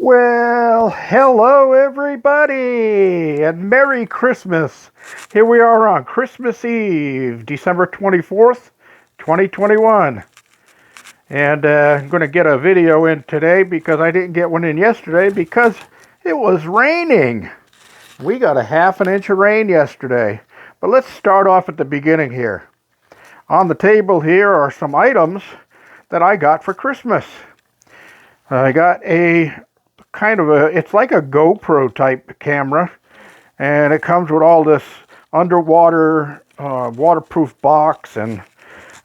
Well, hello everybody, and Merry Christmas. Here we are on Christmas Eve, December 24th, 2021. And I'm going to get a video in today because I didn't get one in yesterday because it was raining. We got a half an inch of rain yesterday. But let's start off at the beginning here. On the table here are some items that I got for Christmas. I got a it's like a GoPro type camera, and it comes with all this underwater waterproof box, and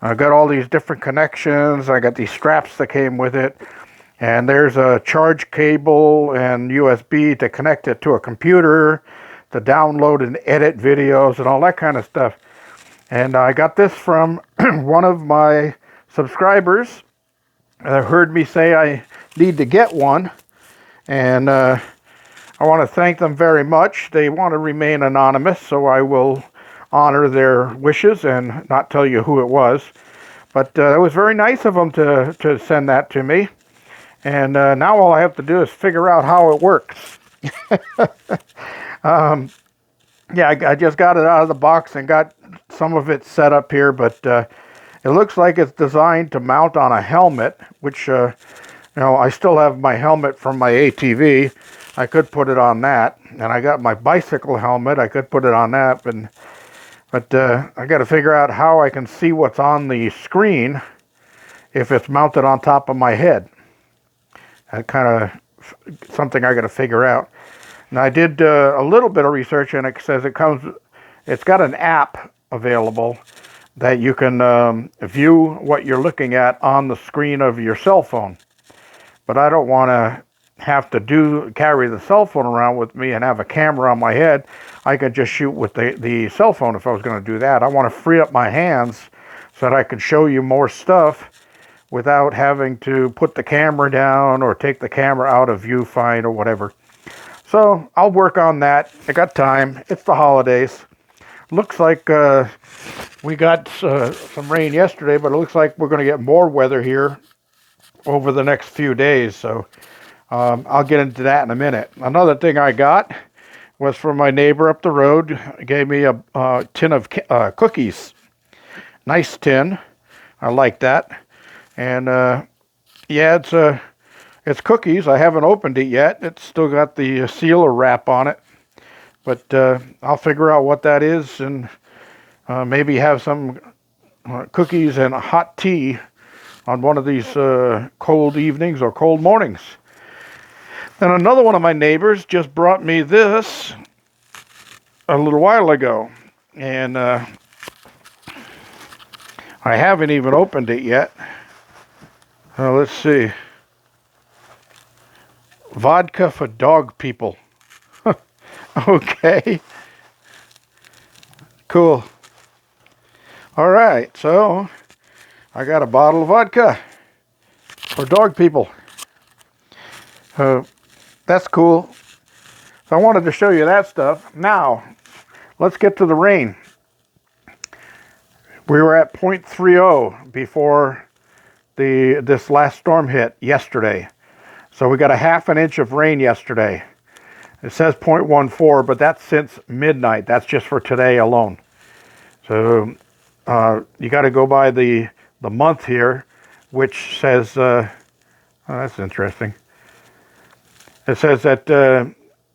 I got all these different connections. I got these straps that came with it, and there's a charge cable and USB to connect it to a computer to download and edit videos and all that kind of stuff. And I got this from one of my subscribers that heard me say I need to get one. And I want to thank them very much. They want to remain anonymous, so I will honor their wishes and not tell you who it was. But it was very nice of them to send that to me. And now all I have to do is figure out how it works. Yeah, I just got it out of the box and got some of it set up here, but it looks like it's designed to mount on a helmet, which I still have my helmet from my ATV. I could put it on that. And I got my bicycle helmet. I could put it on that. But I got to figure out how I can see what's on the screen if it's mounted on top of my head. That kind of something I got to figure out. And I did a little bit of research, and it says it's got an app available that you can view what you're looking at on the screen of your cell phone. But I don't want to have to carry the cell phone around with me and have a camera on my head. I could just shoot with the cell phone if I was going to do that. I want to free up my hands so that I can show you more stuff without having to put the camera down or take the camera out of viewfind or whatever. So I'll work on that. I got time. It's the holidays. Looks like we got some rain yesterday, but it looks like we're going to get more weather here over the next few days, so I'll get into that in a minute. Another thing I got was from my neighbor up the road. He gave me a tin of cookies. Nice tin. I like that. And yeah, it's cookies. I haven't opened it yet. It's still got the sealer wrap on it, but I'll figure out what that is and maybe have some cookies and a hot tea on one of these cold evenings or cold mornings. Then another one of my neighbors just brought me this a little while ago, and I haven't even opened it yet. Let's see. Vodka for dog people. Okay. Cool. All right, so I got a bottle of vodka for dog people. That's cool. So I wanted to show you that stuff. Now, let's get to the rain. We were at 0.30 before this last storm hit yesterday. So we got a half an inch of rain yesterday. It says 0.14, but that's since midnight. That's just for today alone. So you got to go by the month here, which says, oh, that's interesting. It says that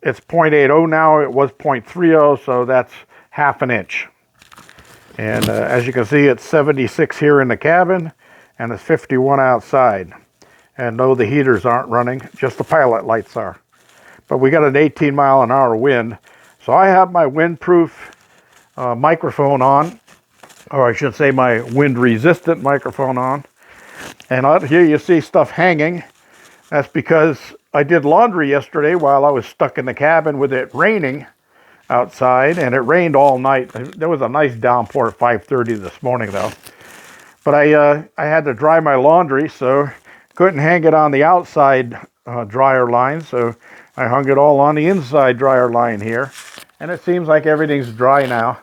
it's 0.80 now. It was 0.30, so that's half an inch. And as you can see, it's 76 here in the cabin, and it's 51 outside. And no, the heaters aren't running, just the pilot lights are. But we got an 18-mile-an-hour wind, so I have my windproof microphone on, or I should say my wind-resistant microphone on. And out here you see stuff hanging. That's because I did laundry yesterday while I was stuck in the cabin with it raining outside, and it rained all night. There was a nice downpour at 5:30 this morning, though. But I had to dry my laundry, so couldn't hang it on the outside dryer line, so I hung it all on the inside dryer line here. And it seems like everything's dry now.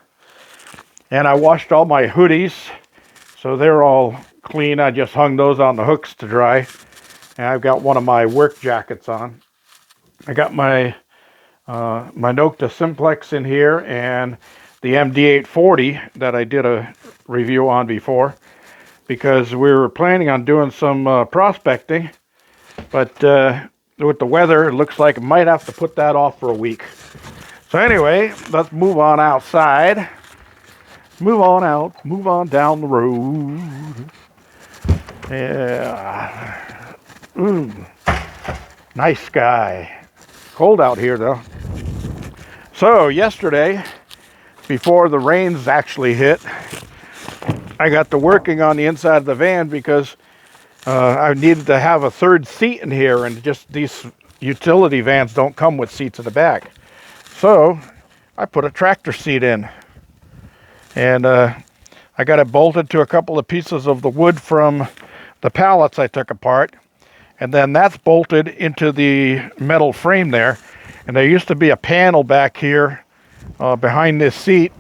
And I washed all my hoodies, so they're all clean. I just hung those on the hooks to dry. And I've got one of my work jackets on. I got my my Nocta Simplex in here and the MD840 that I did a review on before, because we were planning on doing some prospecting, but with the weather, it looks like I might have to put that off for a week. So anyway, let's move on outside. Move on out. Move on down the road. Yeah. Nice sky. Cold out here though. So yesterday, before the rains actually hit, I got to working on the inside of the van because I needed to have a third seat in here, and just these utility vans don't come with seats in the back. So I put a tractor seat in, and I got it bolted to a couple of pieces of the wood from the pallets I took apart, and then that's bolted into the metal frame there. And there used to be a panel back here behind this seat.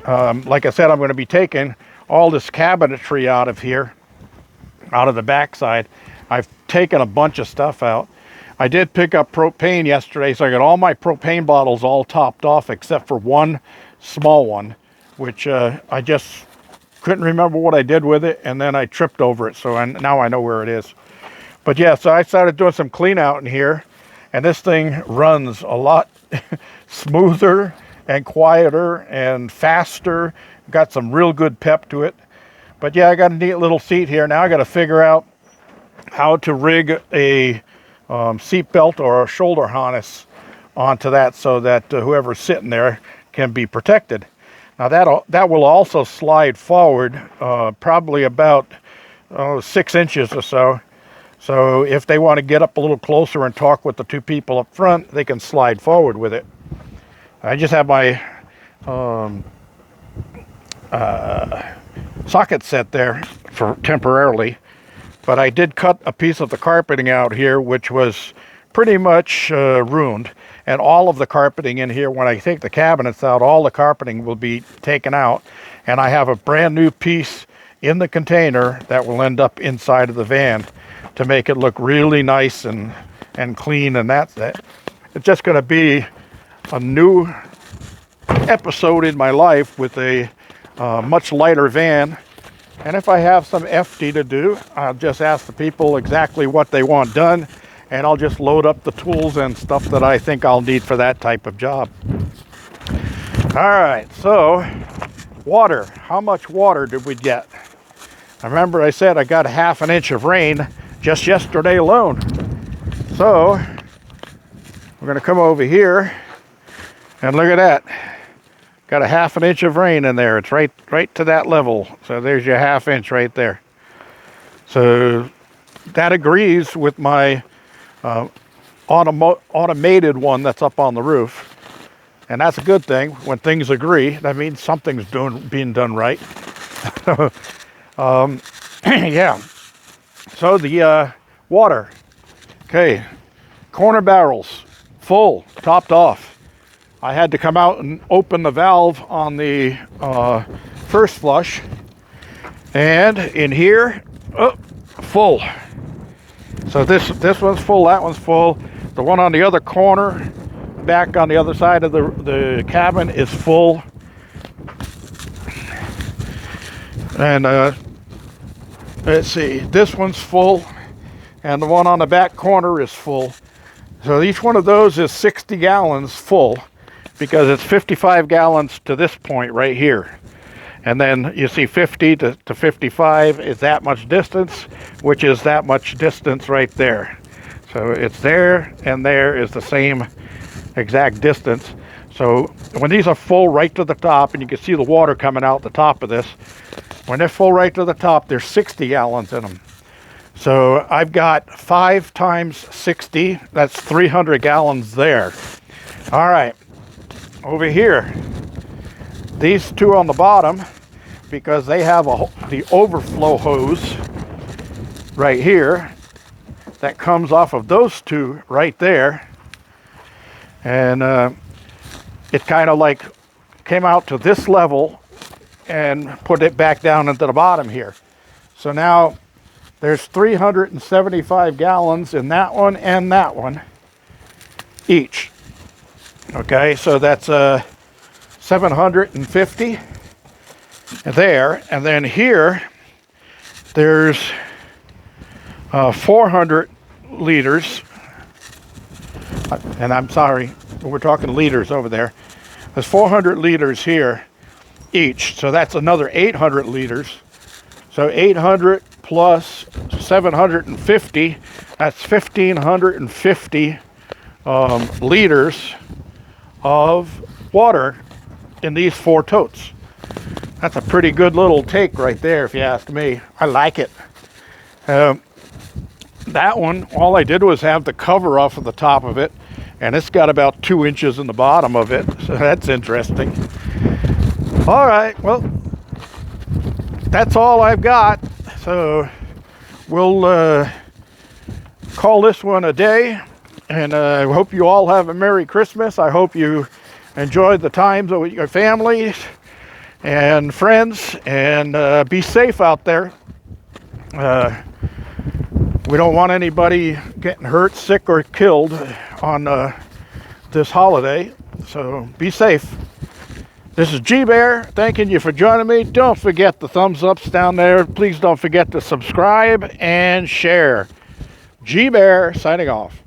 Like I said, I'm going to be taking all this cabinetry out of here, out of the backside. I've taken a bunch of stuff out. I did pick up propane yesterday, so I got all my propane bottles all topped off except for one small one, which I just couldn't remember what I did with it, and then I tripped over it, so now I know where it is. But yeah, so I started doing some clean out in here, and this thing runs a lot smoother and quieter and faster. Got some real good pep to it. But yeah, I got a neat little seat here. Now I got to figure out how to rig a seat belt or a shoulder harness onto that so that whoever's sitting there can be protected. Now that will also slide forward probably about 6 inches or so. So if they want to get up a little closer and talk with the two people up front, they can slide forward with it. I just have my socket set there for temporarily, but I did cut a piece of the carpeting out here, which was pretty much ruined. And all of the carpeting in here, when I take the cabinets out, all the carpeting will be taken out. And I have a brand new piece in the container that will end up inside of the van to make it look really nice and clean. And that's it. It's just going to be a new episode in my life with a much lighter van. And if I have some FD to do, I'll just ask the people exactly what they want done, and I'll just load up the tools and stuff that I think I'll need for that type of job. All right, so water. How much water did we get? I remember I said I got 1/2 inch of rain just yesterday alone. So we're going to come over here and look at that. Got 1/2 inch of rain in there. It's right to that level. So there's your 1/2 inch right there. So that agrees with my automated one that's up on the roof. And that's a good thing. When things agree, that means something's being done right. Yeah. So the water. Okay. Corner barrels. Full. Topped off. I had to come out and open the valve on the first flush. And in here, full. So this one's full, that one's full. The one on the other corner, back on the other side of the cabin, is full. And let's see, this one's full, and the one on the back corner is full. So each one of those is 60 gallons full, because it's 55 gallons to this point right here. And then you see 50 to 55 is that much distance, which is that much distance right there. So it's there and there is the same exact distance. So when these are full right to the top, and you can see the water coming out the top of this, when they're full right to the top, there's 60 gallons in them. So I've got 5 times 60, that's 300 gallons there. All right, over here, these two on the bottom, because they have the overflow hose right here that comes off of those two right there. And it kind of like came out to this level and put it back down into the bottom here. So now there's 375 gallons in that one and that one. each. Okay, so that's 750 there, and then here there's 400 liters, and I'm sorry, we're talking liters over there. There's 400 liters here each, so that's another 800 liters. So 800 plus 750, that's 1,550 liters of water in these 4 totes. That's a pretty good little take right there, if you ask me. I like it. That one, all I did was have the cover off of the top of it, and it's got about 2 inches in the bottom of it, so that's interesting. All right, well, that's all I've got. So we'll call this one a day, and I hope you all have a Merry Christmas. I hope you enjoyed the times with your families and friends, and be safe out there. We don't want anybody getting hurt, sick, or killed on this holiday, so be safe. This is G-Bear, thanking you for joining me. Don't forget the thumbs ups down there. Please don't forget to subscribe and share. G-Bear signing off.